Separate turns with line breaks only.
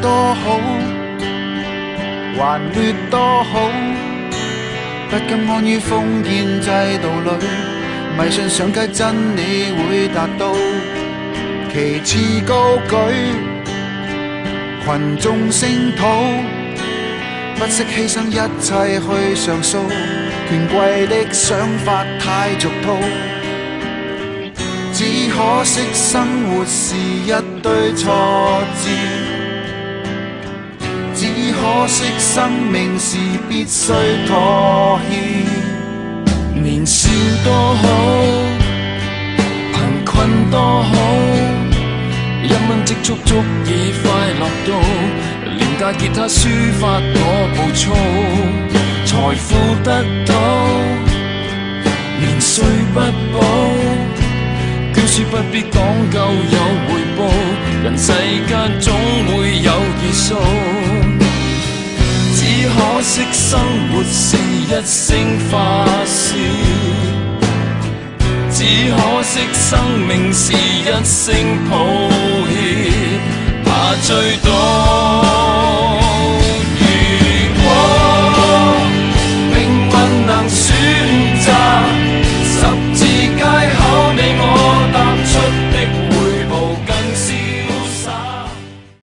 多好，還劣多好，不甘安於封建制度裏，迷信上街真理會達到，旗幟高舉，群眾聲討，不惜犧牲一切去上訴，權貴的想法太俗套，只可惜生活是一堆挫折，只可惜生命是必須妥協。年少多好，貧困多好，一蚊積蓄足以快樂到，廉價吉他抒發我暴躁，財富得到，年歲不保，捐書不必講究有回報，人世間總會有結束，只可惜生活是一聲發洩，只可惜生命是一聲抱歉，怕最多